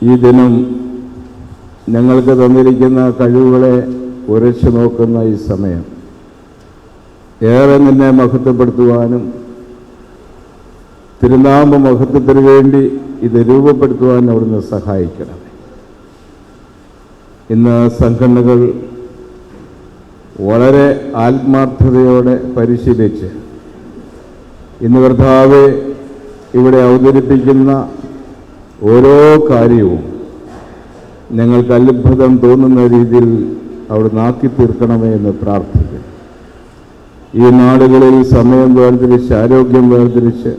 ഈ ദിനം ഞങ്ങൾക്ക് തന്നിരിക്കുന്ന കഴിവുകളെ ഉരച്ചു നോക്കുന്ന ഈ സമയം ഏറെ നിന്നെ മഹത്വപ്പെടുത്തുവാനും തിരുനാമ മഹത്വത്തിന് വേണ്ടി ഇത് രൂപപ്പെടുത്തുവാൻ അവിടുന്ന് സഹായിക്കണം. ഇന്ന് സംഘടനകൾ വളരെ ആത്മാർത്ഥതയോടെ പരിശീലിച്ച് ഇന്ന് കർത്താവെ ഇവിടെ അവതരിപ്പിക്കുന്ന ഓരോ കാര്യവും ഞങ്ങൾക്ക് അത്ഭുതം തോന്നുന്ന രീതിയിൽ അവിടുന്ന് ആക്കി തീർക്കണമേ എന്ന് പ്രാർത്ഥിക്കുന്നു. ഈ നാടുകളിൽ സമയം വേർതിരിച്ച് ആരോഗ്യം വേർതിരിച്ച്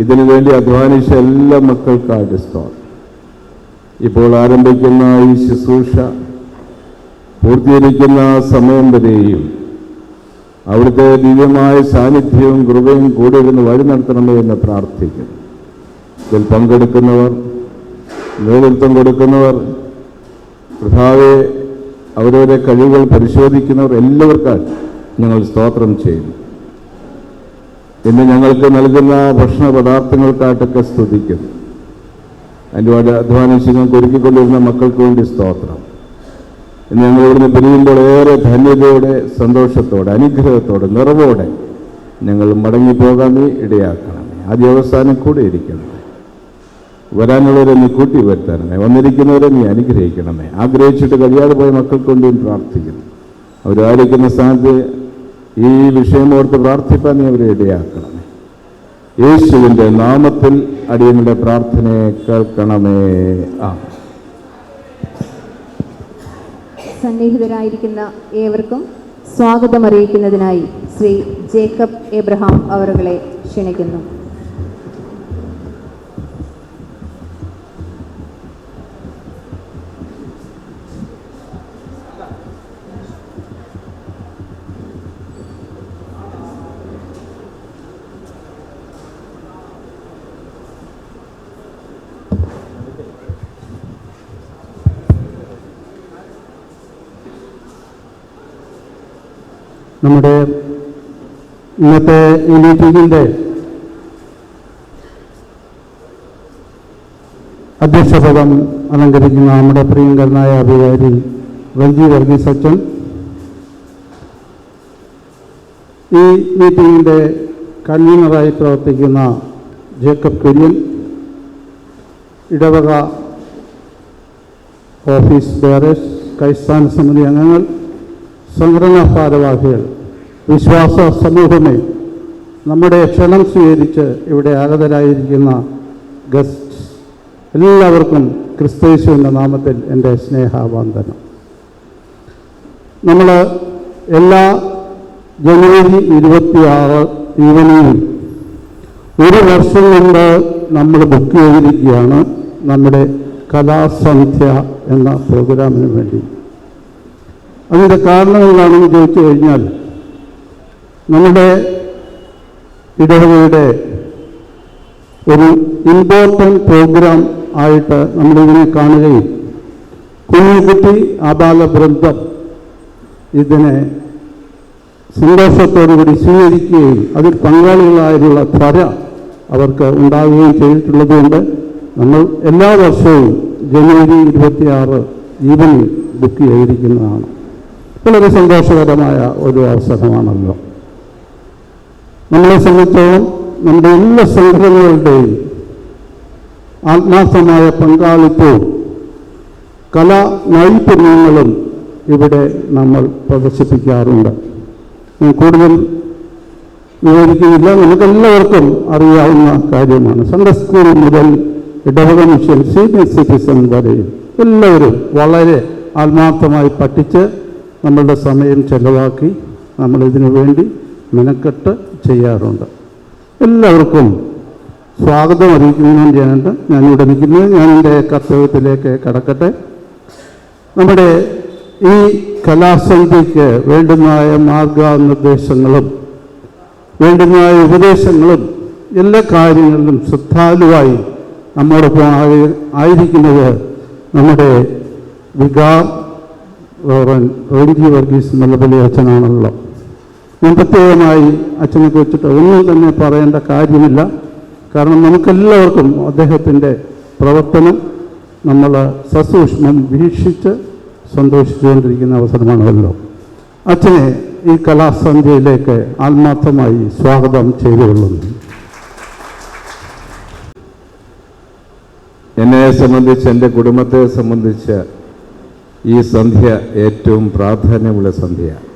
ഇതിനു വേണ്ടി അധ്വാനിച്ച എല്ലാ മക്കൾക്കായിട്ട് സ്തോത്രം. ഇപ്പോൾ ആരംഭിക്കുന്ന ഈ ശുശ്രൂഷ പൂർത്തീകരിക്കുന്ന സമയം വരെയും അവിടുത്തെ ദിവ്യമായ സാന്നിധ്യവും കൃപയും കൂടെ ഇരുന്ന് വഴി നടത്തണമേ എന്ന് പ്രാർത്ഥിക്കുന്നു. ഇതിൽ പങ്കെടുക്കുന്നവർ, നേതൃത്വം കൊടുക്കുന്നവർ, കർത്താവെ അവരവരെ കഴിവുകൾ പരിശോധിക്കുന്നവർ എല്ലാവർക്കായി ഞങ്ങൾ സ്തോത്രം ചെയ്യുന്നു. ഇന്ന് ഞങ്ങൾക്ക് നൽകുന്ന ഭക്ഷണ പദാർത്ഥങ്ങൾക്കായിട്ടൊക്കെ സ്തുതിക്കുന്നു. അതിൻ്റെ അധ്വാനിച്ച് ഞങ്ങൾക്ക് ഒരുക്കിക്കൊണ്ടിരുന്ന മക്കൾക്ക് വേണ്ടി സ്തോത്രം. ഇന്ന് ഞങ്ങൾ ഇവിടുന്ന് പിരിയുമ്പോൾ ഏറെ ധന്യതയോടെ, സന്തോഷത്തോടെ, അനുഗ്രഹത്തോടെ, നിറവോടെ ഞങ്ങൾ മടങ്ങിപ്പോകാൻ നീ ഇടയാക്കണമേ. ആദ്യ അവസാനം കൂടെ ഇരിക്കണമേ. വരാനുള്ളവരെ നീ കൂട്ടി വരുത്തണമേ. വന്നിരിക്കുന്നവരെ നീ അനുഗ്രഹിക്കണമേ. ആഗ്രഹിച്ചിട്ട് കഴിയാതെ പോയ മക്കൾക്ക് വേണ്ടിയും പ്രാർത്ഥിക്കുന്നു. അവരായിരിക്കുന്ന സ്ഥാനത്ത് ഈ വിഷയമോർത്ത് പ്രാർത്ഥിപ്പാൻ നീ അവരെ ഇടയാക്കണമേ. യേശുവിൻ്റെ നാമത്തിൽ അടിയങ്ങളുടെ പ്രാർത്ഥനയെ കേൾക്കണമേ. സന്നിഹിതരായിരിക്കുന്ന ഏവർക്കും സ്വാഗതം അറിയിക്കുന്നതിനായി ശ്രീ ജേക്കബ് എബ്രഹാം അവറുകളെ ക്ഷണിക്കുന്നു. നമ്മുടെ ഇന്നത്തെ ഈ മീറ്റിംഗിൻ്റെ അധ്യക്ഷപദം അലങ്കരിക്കുന്ന നമ്മുടെ പ്രിയങ്കരനായ അധികാരി റഞ്ജി വർഗീസ് അച്ഛൻ, ഈ മീറ്റിംഗിൻ്റെ കൺവീനറായി പ്രവർത്തിക്കുന്ന ജേക്കബ് കുര്യൻ, ഇടവക ഓഫീസ് ബെയറേഴ്സ്, കൈസ്ഥാന സമിതി അംഗങ്ങൾ, സംഘടനാ ഭാരവാഹികൾ, വിശ്വാസ സമൂഹമേ, നമ്മുടെ ക്ഷണം സ്വീകരിച്ച് ഇവിടെ ആഗതരായിരിക്കുന്ന ഗസ്റ്റ്സ് എല്ലാവർക്കും ക്രിസ്തുയേശുവിൻ്റെ നാമത്തിൽ എൻ്റെ സ്നേഹാവന്ദനം. നമ്മൾ എല്ലാ ജനുവരി 26 ഈവനിങ്ങിൽ ഒരു വർഷം കൊണ്ട് നമ്മൾ ബുക്ക് ചെയ്തിരിക്കുകയാണ് നമ്മുടെ കലാസന്ധ്യ എന്ന പ്രോഗ്രാമിന് വേണ്ടി. അതിൻ്റെ കാരണം എന്താണെന്ന് ചോദിച്ചു കഴിഞ്ഞാൽ, നമ്മുടെ ഇടവകയുടെ ഒരു ഇമ്പോർട്ടൻ്റ് പ്രോഗ്രാം ആയിട്ട് നമ്മളിതിനെ കാണുകയും കുഞ്ഞുകുട്ടി ആബാലവൃന്ദം ഇതിനെ സന്തോഷത്തോടുകൂടി സ്വീകരിക്കുകയും അതിൽ പങ്കാളികളായുള്ള ത്വര അവർക്ക് ഉണ്ടാവുകയും ചെയ്തിട്ടുള്ളതുകൊണ്ട് നമ്മൾ എല്ലാ വർഷവും ജനുവരി 26 ഈവനിങ് ബുക്ക് ചെയ്തിരിക്കുന്നതാണ്. വളരെ സന്തോഷകരമായ ഒരു അവസരമാണല്ലോ. നമ്മളെ സംബന്ധിച്ചോളം നമ്മുടെ എല്ലാ സംഘടനകളുടെയും ആത്മാർത്ഥമായ പങ്കാളിത്തവും കലാ നൈപുണ്യങ്ങളും ഇവിടെ നമ്മൾ പ്രദർശിപ്പിക്കാറുണ്ട്. കൂടുതൽ വിവരിക്കുന്നില്ല, നമുക്കെല്ലാവർക്കും അറിയാവുന്ന കാര്യമാണ്. സൺഡേ സ്കൂൾ മുതൽ ഇടവക മിഷൻ സീനിയർ സിറ്റിസൺ വരെയും എല്ലാവരും വളരെ ആത്മാർത്ഥമായി പഠിച്ച് നമ്മളുടെ സമയം ചെലവാക്കി നമ്മളിതിനു വേണ്ടി മെനക്കെട്ട് ചെയ്യാറുണ്ട്. എല്ലാവർക്കും സ്വാഗതം അറിയിക്കുന്നതിന് വേണ്ടിയാണ് ഞാനിവിടെ നിൽക്കുന്നത്. ഞാൻ എൻ്റെ കർത്തവ്യത്തിലേക്ക് കടക്കട്ടെ. നമ്മുടെ ഈ കലാസന്ധ്യയ്ക്ക് വേണ്ടുന്നതായ മാർഗനിർദ്ദേശങ്ങളും വേണ്ടുന്നതായ ഉപദേശങ്ങളും എല്ലാ കാര്യങ്ങളിലും ശ്രദ്ധാലുവായി നമ്മോടൊപ്പം ആയിരിക്കുന്നത് നമ്മുടെ വികാർ റോഞ്ചി വർഗീസ് മല്ലപ്പള്ളി അച്ഛനാണല്ലോ. ഞാൻ പ്രത്യേകമായി അച്ഛനെ കുറിച്ചിട്ട് ഒന്നും തന്നെ പറയേണ്ട കാര്യമില്ല. കാരണം നമുക്കെല്ലാവർക്കും അദ്ദേഹത്തിൻ്റെ പ്രവർത്തനം നമ്മൾ സസൂക്ഷ്മം വീക്ഷിച്ച് സന്തോഷിച്ചുകൊണ്ടിരിക്കുന്ന അവസരമാണല്ലോ. അച്ഛനെ ഈ കലാസന്ധ്യയിലേക്ക് ആത്മാർത്ഥമായി സ്വാഗതം ചെയ്തുകൊള്ളുന്നു. എന്നെ സംബന്ധിച്ച്, എൻ്റെ കുടുംബത്തെ സംബന്ധിച്ച് ഈ സന്ധ്യ ഏറ്റവും പ്രാധാന്യമുള്ള സന്ധ്യയാണ്.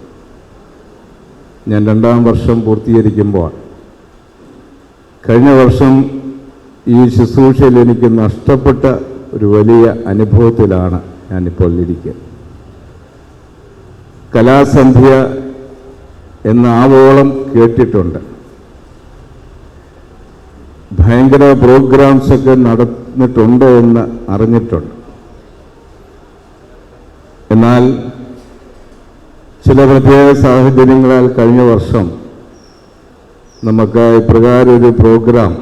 ഞാൻ 2ാം വർഷം പൂർത്തീകരിക്കുമ്പോൾ, കഴിഞ്ഞ വർഷം ഈ ശുശ്രൂഷയിൽ എനിക്ക് നഷ്ടപ്പെട്ട ഒരു വലിയ അനുഭവത്തിലാണ് ഞാനിപ്പോൾ ഇരിക്കുന്നത്. കലാസന്ധ്യ എന്ന ആവോളം കേട്ടിട്ടുണ്ട്, ഭയങ്കര പ്രോഗ്രാംസൊക്കെ നടന്നിട്ടുണ്ട് എന്ന് അറിഞ്ഞിട്ടുണ്ട്. എന്നാൽ ചില പ്രത്യേക സാഹചര്യങ്ങളാൽ കഴിഞ്ഞ വർഷം നമുക്ക് ഇപ്രകാരം ഒരു പ്രോഗ്രാം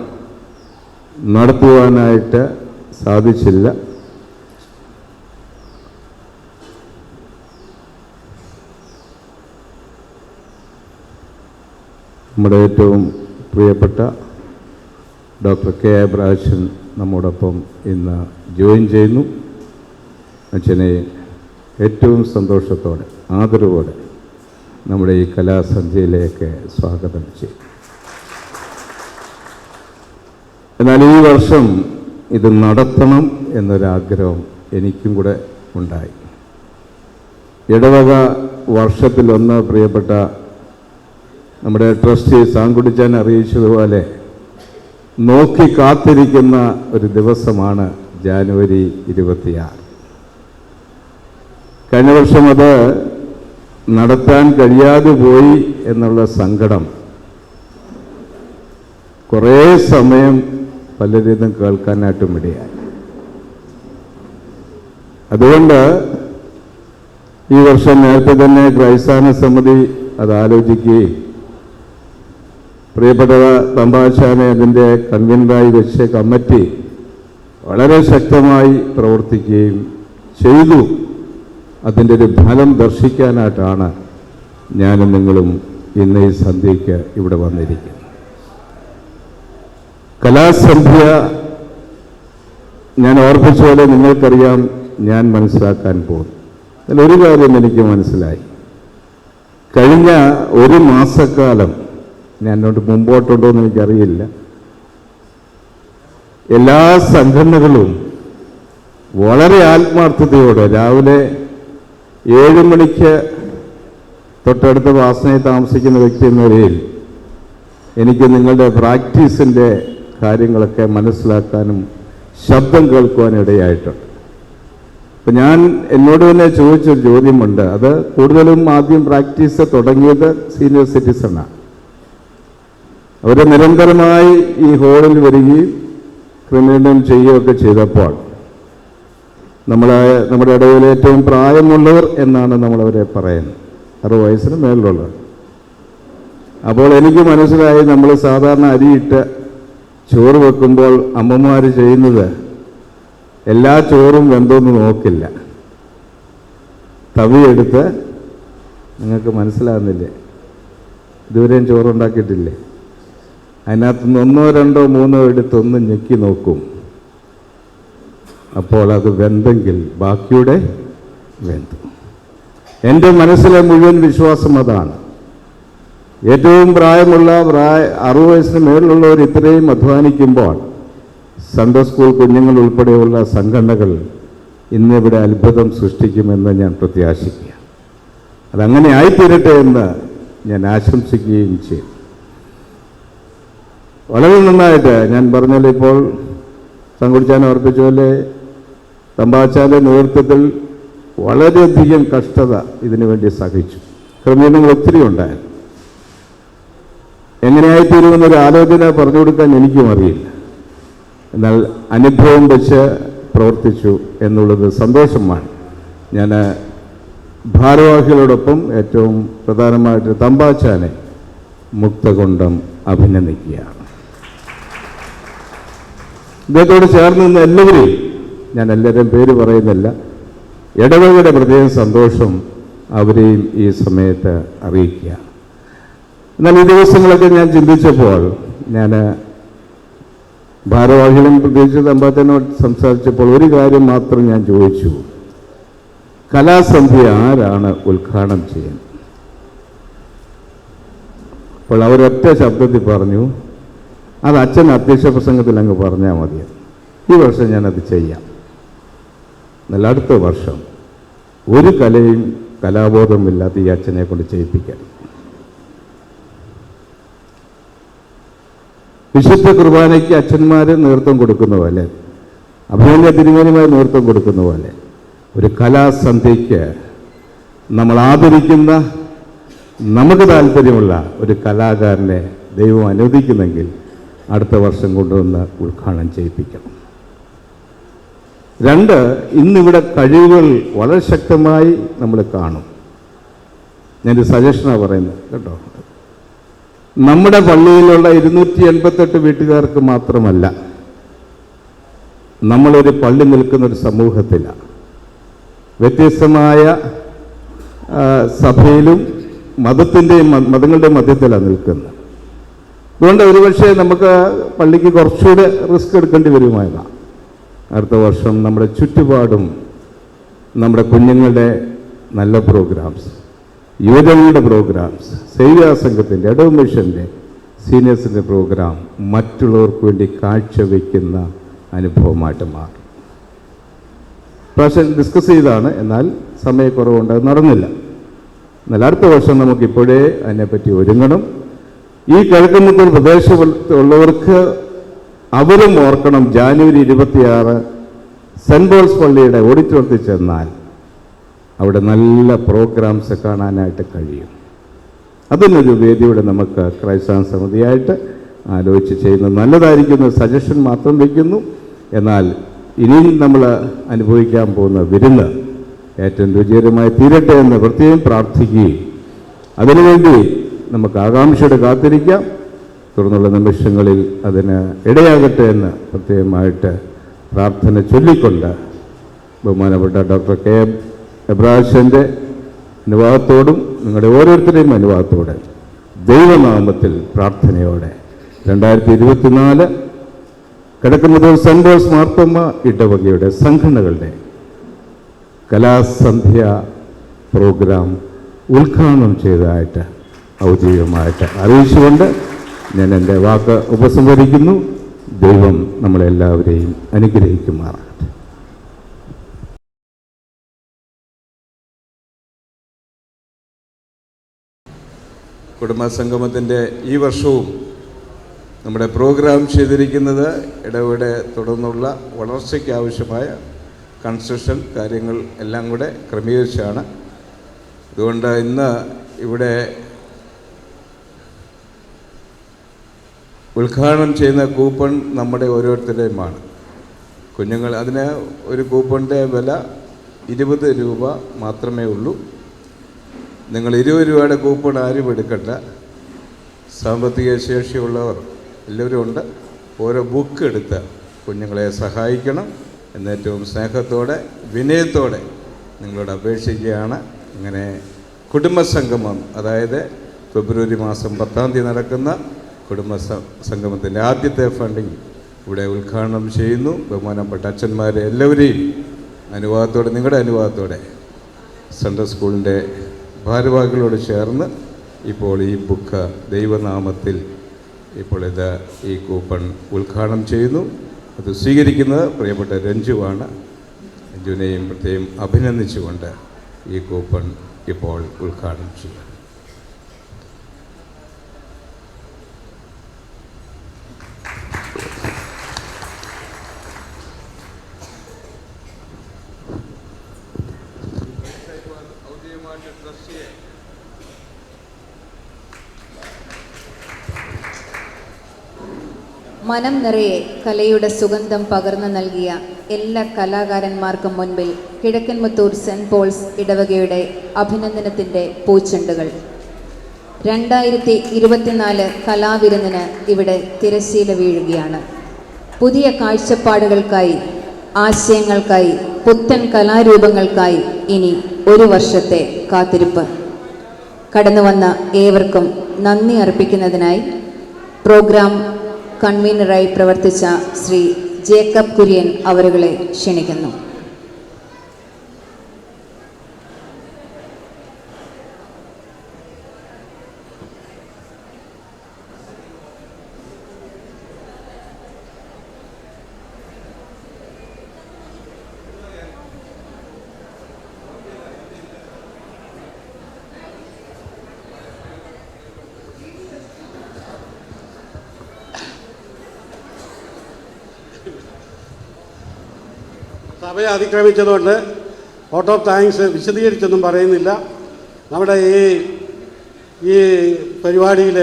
നടത്തുവാനായിട്ട് സാധിച്ചില്ല. നമ്മുടെ ഏറ്റവും പ്രിയപ്പെട്ട ഡോക്ടർ കെ എബ്രഹാം നമ്മോടൊപ്പം ഇന്ന് ജോയിൻ ചെയ്യുന്നു. അച്ഛനെ ഏറ്റവും സന്തോഷത്തോടെ ആദരവോടെ നമ്മുടെ ഈ കലാസന്ധ്യയിലേക്ക് സ്വാഗതം ചെയ്യും. എന്നാൽ ഈ വർഷം ഇത് നടത്തണം എന്നൊരാഗ്രഹം എനിക്കും കൂടെ ഉണ്ടായി. ഇടവക വർഷത്തിലൊന്ന് പ്രിയപ്പെട്ട നമ്മുടെ ട്രസ്റ്റി സാങ്കുടിച്ചാൻ അറിയിച്ചതുപോലെ നോക്കി കാത്തിരിക്കുന്ന ഒരു ദിവസമാണ് ജാനുവരി 26. കഴിഞ്ഞ വർഷം അത് നടത്താൻ കഴിയാതെ പോയി എന്നുള്ള സങ്കടം കുറേ സമയം പലരിതും കേൾക്കാനായിട്ടും ഇടയായി. അതുകൊണ്ട് ഈ വർഷം നേരത്തെ തന്നെ ക്രൈസ്തവ സമിതി അത് ആലോചിക്കുകയും പ്രിയപ്പെട്ട തമ്പാച്ചാനെ അതിൻ്റെ കൺവീനറായി വെച്ച് കമ്മിറ്റി വളരെ ശക്തമായി പ്രവർത്തിക്കുകയും ചെയ്തു. അതിൻ്റെ ഒരു ഫലം ദർശിക്കാനായിട്ടാണ് ഞാനും നിങ്ങളും ഇന്ന് ഈ സന്ധ്യയ്ക്ക് ഇവിടെ വന്നിരിക്കുന്നത്. കലാസന്ധ്യ ഞാൻ ഓർപ്പിച്ച പോലെ നിങ്ങൾക്കറിയാം, ഞാൻ മനസ്സിലാക്കാൻ പോകുന്നു. അതിലൊരു കാര്യം എനിക്ക് മനസ്സിലായി. കഴിഞ്ഞ ഒരു മാസക്കാലം, ഞാൻ മുമ്പോട്ടുണ്ടോ എന്ന് എനിക്കറിയില്ല, എല്ലാ സംഘടനകളും വളരെ ആത്മാർത്ഥതയോടെ രാവിലെ 7 മണിക്ക് തൊട്ടടുത്ത വാസനയിൽ താമസിക്കുന്ന വ്യക്തി എന്ന നിലയിൽ എനിക്ക് നിങ്ങളുടെ പ്രാക്ടീസിൻ്റെ കാര്യങ്ങളൊക്കെ മനസ്സിലാക്കാനും ശബ്ദം കേൾക്കുവാനും ഇടയായിട്ടുണ്ട്. അപ്പം ഞാൻ എന്നോട് തന്നെ ചോദിച്ചൊരു ചോദ്യമുണ്ട്. അത് കൂടുതലും ആദ്യം പ്രാക്ടീസ് തുടങ്ങിയത് സീനിയർ സിറ്റിസണാണ്. അവർ നിരന്തരമായി ഈ ഹോളിൽ വരികയും ക്രമീകരണം ചെയ്യുകയൊക്കെ ചെയ്തപ്പോൾ നമ്മുടെ ഇടയിൽ ഏറ്റവും പ്രായമുള്ളവർ എന്നാണ് നമ്മളവരെ പറയുന്നത്, 60 വയസ്സിന് മേളിലുള്ളവർ. അപ്പോൾ എനിക്ക് മനസ്സിലായി, നമ്മൾ സാധാരണ അരിയിട്ട് ചോറ് വെക്കുമ്പോൾ അമ്മമാർ ചെയ്യുന്നത് എല്ലാ ചോറും വെന്തോന്ന് നോക്കില്ല. തവിയെടുത്ത്, നിങ്ങൾക്ക് മനസ്സിലാകുന്നില്ലേ, ഇതുവരെയും ചോറുണ്ടാക്കിയിട്ടില്ലേ, അതിനകത്തുനിന്ന് 1, 2, 3 എടുത്തൊന്ന് ഞെക്കി നോക്കും. അപ്പോൾ അത് വെന്തെങ്കിൽ ബാക്കിയുടെ വെന്തു. എൻ്റെ മനസ്സിലെ മുഴുവൻ വിശ്വാസം അതാണ്. ഏറ്റവും പ്രായമുള്ള 60 വയസ്സിന് മേളിലുള്ളവർ ഇത്രയും അധ്വാനിക്കുമ്പോൾ സൺഡേ സ്കൂൾ കുഞ്ഞുങ്ങൾ ഉൾപ്പെടെയുള്ള സംഘടനകൾ ഇന്നിവിടെ അത്ഭുതം സൃഷ്ടിക്കുമെന്ന് ഞാൻ പ്രത്യാശിക്കുക. അതങ്ങനെ ആയിത്തീരട്ടെ എന്ന് ഞാൻ ആശംസിക്കുകയും ചെയ്യും. വളരെ നന്നായിട്ട് ഞാൻ പറഞ്ഞാൽ, ഇപ്പോൾ സംഘടിച്ചാൻ ഓർപ്പിച്ച പോലെ തമ്പാച്ചാൻ്റെ നേതൃത്വത്തിൽ വളരെയധികം കഷ്ടത ഇതിനു വേണ്ടി സഹിച്ചു. ക്രമീകരണങ്ങൾ ഒത്തിരി ഉണ്ടായിരുന്നു. എങ്ങനെയായിത്തീരുമെന്നൊരു ആലോചന പറഞ്ഞു കൊടുക്കാൻ എനിക്കും അറിയില്ല. എന്നാൽ അനുഭവം വെച്ച് പ്രവർത്തിച്ചു എന്നുള്ളത് സന്തോഷമാണ്. ഞാൻ ഭാരവാഹികളോടൊപ്പം ഏറ്റവും പ്രധാനമായിട്ട് തമ്പാച്ചാനെ മുക്തകൊണ്ടം അഭിനന്ദിക്കുകയാണ്. ഇദ്ദേഹത്തോട് ചേർന്ന് നിന്ന് എല്ലാവരെയും, ഞാൻ എല്ലാവരുടെയും പേര് പറയുന്നില്ല, ഇടവകയുടെ പ്രത്യേക സന്തോഷം അവരെയും ഈ സമയത്ത് അറിയിക്കുക. എന്നാൽ ഈ ദിവസങ്ങളൊക്കെ ഞാൻ ചിന്തിച്ചപ്പോൾ ഞാൻ ഭാരവാഹികളും പ്രത്യേകിച്ച് തമ്പാത്തനോട് സംസാരിച്ചപ്പോൾ ഒരു കാര്യം മാത്രം ഞാൻ ചോദിച്ചു, കലാസന്ധ്യ ആരാണ് ഉദ്ഘാടനം ചെയ്യുന്നത്? അപ്പോൾ അവരൊറ്റ ശബ്ദത്തിൽ പറഞ്ഞു, അത് അച്ഛൻ അധ്യക്ഷ പ്രസംഗത്തിൽ അങ്ങ് പറഞ്ഞാൽ മതി. ഈ വർഷം ഞാനത് ചെയ്യാം. എന്നാൽ അടുത്ത വർഷം ഒരു കലയും കലാബോധമില്ലാത്ത ഈ അച്ഛനെ കൊണ്ട് ചെയ്യിപ്പിക്കാൻ. വിശുദ്ധ കുർബാനയ്ക്ക് അച്ഛന്മാർ നേതൃത്വം കൊടുക്കുന്ന പോലെ, അഭിനന്ദ തിരുമേനിമാർ നേതൃത്വം കൊടുക്കുന്ന പോലെ ഒരു കലാസന്ധ്യയ്ക്ക് നമ്മൾ ആദരിക്കുന്ന, നമുക്ക് താല്പര്യമുള്ള ഒരു കലാകാരനെ ദൈവം അനുവദിക്കുന്നെങ്കിൽ അടുത്ത വർഷം കൊണ്ടുവന്ന് ഉദ്ഘാടനം ചെയ്യിപ്പിക്കണം. 2, ഇന്നിവിടെ കഴിവുകൾ വളരെ ശക്തമായി നമ്മൾ കാണും. ഞാനൊരു സജഷനാണ് പറയുന്നത് കേട്ടോ. നമ്മുടെ പള്ളിയിലുള്ള 288 വീട്ടുകാർക്ക് മാത്രമല്ല, നമ്മളൊരു പള്ളി നിൽക്കുന്നൊരു സമൂഹത്തിലാണ്. വ്യത്യസ്തമായ സഭയിലും മതങ്ങളുടെ മധ്യത്തിലാണ് നിൽക്കുന്നത്. അതുകൊണ്ട് ഒരുപക്ഷെ നമുക്ക് പള്ളിക്ക് കുറച്ചുകൂടെ റിസ്ക് എടുക്കേണ്ടി വരുമായതാണ്. അടുത്ത വർഷം നമ്മുടെ ചുറ്റുപാടും നമ്മുടെ കുഞ്ഞുങ്ങളുടെ നല്ല പ്രോഗ്രാംസ്, യുവജനങ്ങളുടെ പ്രോഗ്രാംസ്, സേവ്യാ സംഘത്തിൻ്റെ, ഇടവ മിഷൻ്റെ, സീനിയേഴ്സിൻ്റെ പ്രോഗ്രാം മറ്റുള്ളവർക്ക് വേണ്ടി കാഴ്ചവെക്കുന്ന അനുഭവമായിട്ട് മാറും. പ്രാവശ്യം ഡിസ്കസ് ചെയ്താണ്, എന്നാൽ സമയക്കുറവുണ്ട്, അത് നടന്നില്ല. എന്നാൽ അടുത്ത വർഷം നമുക്കിപ്പോഴേ അതിനെപ്പറ്റി ഒരുങ്ങണം. ഈ കിഴക്കമ്പത്തൂർ പ്രദേശത്തുള്ളവർക്ക് അവരും ഓർക്കണം, ജാനുവരി 26 സെൻറ്റ് പോൾസ് പള്ളിയുടെ ഓഡിറ്റോറിയത്തിൽ ചെന്നാൽ അവിടെ നല്ല പ്രോഗ്രാംസ് കാണാനായിട്ട് കഴിയും. അതിനൊരു വേദിയുടെ നമുക്ക് ക്രൈസ്തവ സമിതിയായിട്ട് ആലോചിച്ച് ചെയ്യുന്നത് നല്ലതായിരിക്കുന്ന സജഷൻ മാത്രം വയ്ക്കുന്നു. എന്നാൽ ഇനിയും നമ്മൾ അനുഭവിക്കാൻ പോകുന്ന വിരുന്ന് ഏറ്റവും രുചികരമായി തീരട്ടെ എന്ന് പ്രത്യേകം പ്രാർത്ഥിക്കുകയും അതിനുവേണ്ടി നമുക്ക് ആകാംക്ഷയോടെ കാത്തിരിക്കാം. തുടർന്നുള്ള നിമിഷങ്ങളിൽ അതിന് ഇടയാകട്ടെ എന്ന് പ്രത്യേകമായിട്ട് പ്രാർത്ഥന ചൊല്ലിക്കൊണ്ട് ബഹുമാനപ്പെട്ട ഡോക്ടർ കെ എബ്രാഹിമിൻ്റെ അനുവാദത്തോടും നിങ്ങളുടെ ഓരോരുത്തരുടെയും അനുവാദത്തോടെ ദൈവനാമത്തിൽ പ്രാർത്ഥനയോടെ 2024 കിഴക്കമ്പത്തൂർ സെൻറ്റ് പോൾസ് മാർത്തോമ്മ ഇടവകയുടെ സംഘടനകളുടെ കലാസന്ധ്യ പ്രോഗ്രാം ഉദ്ഘാടനം ചെയ്തതായിട്ട് ഔദ്യോഗികമായിട്ട് അറിയിച്ചുകൊണ്ട് ഞാൻ എൻ്റെ വാക്ക് ഉപസംഹരിക്കുന്നു. ദൈവം നമ്മളെല്ലാവരെയും അനുഗ്രഹിക്കുമാറാകട്ടെ. കുടുംബസംഗമത്തിൻ്റെ ഈ വർഷവും നമ്മുടെ പ്രോഗ്രാം ചെയ്തിരിക്കുന്നത് ഇടവയുടെ തുടർന്നുള്ള വളർച്ചയ്ക്ക് ആവശ്യമായ കൺസ്ട്രക്ഷൻ കാര്യങ്ങൾ എല്ലാം കൂടെ ക്രമീകരിച്ചാണ്. അതുകൊണ്ട് ഇന്ന് ഇവിടെ ഉദ്ഘാടനം ചെയ്യുന്ന കൂപ്പൺ നമ്മുടെ ഓരോരുത്തരുടെയുമാണ്. കുഞ്ഞുങ്ങൾ അതിന് ഒരു കൂപ്പണിൻ്റെ വില 20 രൂപ മാത്രമേ ഉള്ളൂ. നിങ്ങൾ 20 രൂപയുടെ കൂപ്പൺ ആരും എടുക്കണ്ട. സാമ്പത്തിക ശേഷിയുള്ളവർ എല്ലാവരും ഉണ്ട്. ഓരോ ബുക്ക് എടുത്ത് കുഞ്ഞുങ്ങളെ സഹായിക്കണം എന്ന് ഏറ്റവും സ്നേഹത്തോടെ വിനയത്തോടെ നിങ്ങളോട് അപേക്ഷിക്കുകയാണ്. ഇങ്ങനെ കുടുംബസംഗമം, അതായത് ഫെബ്രുവരി മാസം 10-ാം തീയതി നടക്കുന്ന കുടുംബസംഗമത്തിൻ്റെ ആദ്യത്തെ ഫണ്ടിങ് ഇവിടെ ഉദ്ഘാടനം ചെയ്യുന്നു. ബഹുമാനപ്പെട്ട അച്ഛന്മാരെ എല്ലാവരെയും അനുവാദത്തോടെ, നിങ്ങളുടെ അനുവാദത്തോടെ സെൻട്രൽ സ്കൂളിൻ്റെ ഭാരവാഹികളോട് ചേർന്ന് ഇപ്പോൾ ഈ ബുക്ക് ദൈവനാമത്തിൽ ഇപ്പോൾ ഈ കൂപ്പൺ ഉദ്ഘാടനം ചെയ്യുന്നു. അത് സ്വീകരിക്കുന്നത് പ്രിയപ്പെട്ട രഞ്ജുവാണ്. രഞ്ജുവിനെയും പ്രത്യേകം അഭിനന്ദിച്ചുകൊണ്ട് ഈ കൂപ്പൺ ഇപ്പോൾ ഉദ്ഘാടനം ചെയ്യും. മനം നിറയെ കലയുടെ സുഗന്ധം പകർന്നു നൽകിയ എല്ലാ കലാകാരന്മാർക്കും മുൻപിൽ കിഴക്കൻമുത്തൂർ സെൻറ്റ് പോൾസ് ഇടവകയുടെ അഭിനന്ദനത്തിൻ്റെ പൂച്ചെണ്ടുകൾ. 2024 കലാവിരുന്നിന് ഇവിടെ തിരശ്ശീല വീഴുകയാണ്. പുതിയ കാഴ്ചപ്പാടുകൾക്കായി, ആശയങ്ങൾക്കായി, പുത്തൻ കലാരൂപങ്ങൾക്കായി ഇനി ഒരു വർഷത്തെ കാത്തിരിപ്പ്. കടന്നുവന്ന ഏവർക്കും നന്ദി അർപ്പിക്കുന്നതിനായി പ്രോഗ്രാം കൺവീനറായി പ്രവർത്തിച്ച ശ്രീ ജേക്കബ് കുര്യൻ അവരുകളെ ക്ഷണിക്കുന്നു. സഭയെ അതിക്രമിച്ചതുകൊണ്ട് വോട്ട് ഓഫ് താങ്ക്സ് വിശദീകരിച്ചൊന്നും പറയുന്നില്ല. നമ്മുടെ ഈ പരിപാടിയിൽ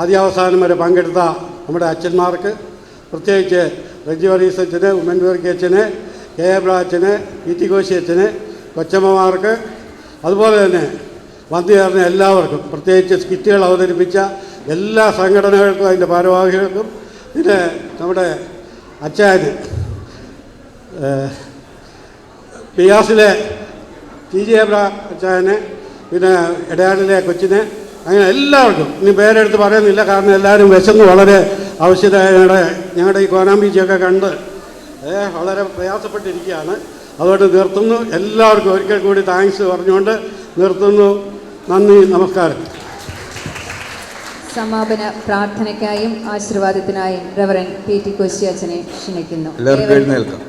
ആദ്യാവസാനം വരെ പങ്കെടുത്ത നമ്മുടെ അച്ഛന്മാർക്ക്, പ്രത്യേകിച്ച് റെജി വർഗീസ് അച്ഛന്, ഉമ്മൻ വർഗീസ് അച്ഛന്, കെ എബ്രഹാം അച്ഛന്, പി ടി കോശി അച്ഛന്, കൊച്ചമ്മമാർക്ക്, അതുപോലെ തന്നെ വന്നുചേർന്ന എല്ലാവർക്കും, പ്രത്യേകിച്ച് സ്കിറ്റുകൾ അവതരിപ്പിച്ച എല്ലാ സംഘടനകൾക്കും അതിൻ്റെ ഭാരവാഹികൾക്കും, പിന്നെ നമ്മുടെ അച്ചായന്, പിയാസിലെ ടി ജെ എബ്രഹാം അച്ചായന്, പിന്നെ ഇടയാടിലെ കൊച്ചിന്, അങ്ങനെ എല്ലാവർക്കും ഇനി പേരെടുത്ത് പറയുന്നില്ല. കാരണം എല്ലാവരും വിശന്ന് വളരെ ആവശ്യമായ ഞങ്ങളുടെ ഈ കോനാം ബീച്ചൊക്കെ കണ്ട് വളരെ പ്രയാസപ്പെട്ടിരിക്കുകയാണ്. അതുകൊണ്ട് നിർത്തുന്നു. എല്ലാവർക്കും ഒരിക്കൽ കൂടി താങ്ക്സ് പറഞ്ഞുകൊണ്ട് നിർത്തുന്നു. നന്ദി, നമസ്കാരം. സമാപന പ്രാർത്ഥനയ്ക്കായും ആശീർവാദത്തിനായും റവറൻ പി ടി കോശി അച്ഛനെ ക്ഷണിക്കുന്നു. എല്ലാവർക്കും എഴുന്നേൽക്കാം.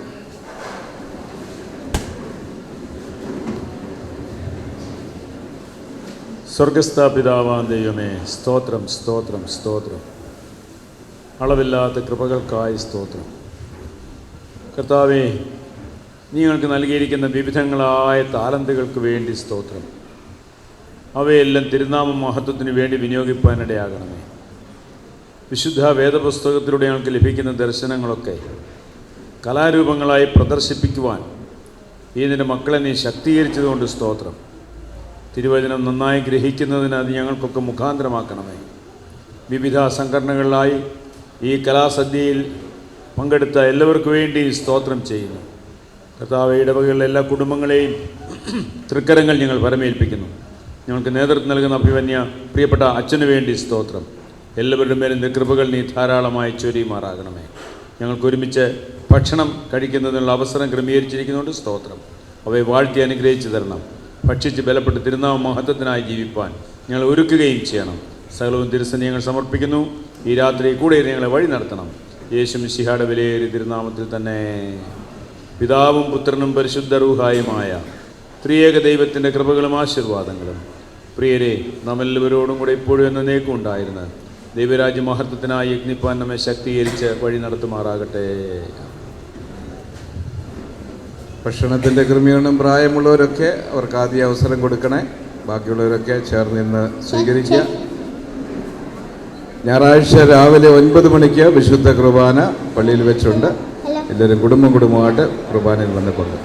സ്വർഗസ്ഥ പിതാവാം ദൈവമേ, സ്തോത്രം സ്തോത്രം സ്തോത്രം. അളവില്ലാത്ത കൃപകൾക്കായി സ്തോത്രം. കർത്താവേ, നീ ഞങ്ങൾക്ക് നൽകിയിരിക്കുന്ന വിവിധങ്ങളായ താലന്തുകൾക്ക് വേണ്ടി സ്തോത്രം. അവയെല്ലാം തിരുനാമ മഹത്വത്തിന് വേണ്ടി വിനിയോഗിപ്പാനിടയാകണമേ. വിശുദ്ധ വേദപുസ്തകത്തിലൂടെ ഞങ്ങൾക്ക് ലഭിക്കുന്ന ദർശനങ്ങളൊക്കെ കലാരൂപങ്ങളായി പ്രദർശിപ്പിക്കുവാൻ ഈ നിൻ്റെ മക്കളെ നീ ശക്തീകരിച്ചതുകൊണ്ട് സ്തോത്രം. തിരുവചനം നന്നായി ഗ്രഹിക്കുന്നതിന് അത് ഞങ്ങൾക്കൊക്കെ മുഖാന്തരമാക്കണമേ. വിവിധ സംഘടനകളിലായി ഈ കലാസദ്യയിൽ പങ്കെടുത്ത എല്ലാവർക്കു വേണ്ടി സ്തോത്രം ചെയ്യുന്നു. കർത്താവ്, ഇടവകകളിലെ എല്ലാ കുടുംബങ്ങളെയും തൃക്കരങ്ങൾ ഞങ്ങൾ പരമേൽപ്പിക്കുന്നു. ഞങ്ങൾക്ക് നേതൃത്വം നൽകുന്ന അഭിമന്യ പ്രിയപ്പെട്ട അച്ഛന് വേണ്ടി സ്തോത്രം. എല്ലാവരുടെ മേലും കൃപകൾ നീ ധാരാളമായി ചൊരിയുമാറാകണമേ. ഞങ്ങൾക്ക് ഒരുമിച്ച് ഭക്ഷണം കഴിക്കുന്നതിനുള്ള അവസരം ക്രമീകരിച്ചിരിക്കുന്നുണ്ട് സ്തോത്രം. അവയെ വാഴ്ത്തി അനുഗ്രഹിച്ചു തരണം. ഭക്ഷിച്ച് ബലപ്പെട്ട് തിരുനാമ മഹത്വത്തിനായി ജീവിപ്പാൻ ഞങ്ങൾ ഒരുക്കുകയും ചെയ്യണം. സകലവും തിരുസന്നി ഞങ്ങൾ സമർപ്പിക്കുന്നു. ഈ രാത്രി കൂടെ ഞങ്ങളെ വഴി നടത്തണം. യേശു മിശിഹായുടെ വിലയേറിയ തിരുനാമത്തിൽ തന്നെ. പിതാവും പുത്രനും പരിശുദ്ധ റൂഹായുമായ ത്രിയേക ദൈവത്തിൻ്റെ കൃപകളും ആശീർവാദങ്ങളും പ്രിയരെ നാം എല്ലാവരോടും കൂടെ ഇപ്പോഴും എന്നേക്കും ഉണ്ടായിരുന്ന ദൈവരാജ്യ മഹത്വത്തിനായി യജ്ഞിപ്പാൻ നമ്മെ ശക്തീകരിച്ച് വഴി നടത്തുമാറാകട്ടെ. ഭക്ഷണത്തിൻ്റെ ക്രമീകരണം പ്രായമുള്ളവരൊക്കെ അവർക്ക് ആദ്യ അവസരം കൊടുക്കണേ. ബാക്കിയുള്ളവരൊക്കെ ചേർന്ന് ഇന്ന് സ്വീകരിക്കുക. ഞായറാഴ്ച രാവിലെ 9 മണിക്ക് വിശുദ്ധ കുർബാന പള്ളിയിൽ വെച്ചുണ്ട്. എല്ലാവരും കുടുംബമായിട്ട് കുർബാനയിൽ വന്ന് കൊണ്ടു.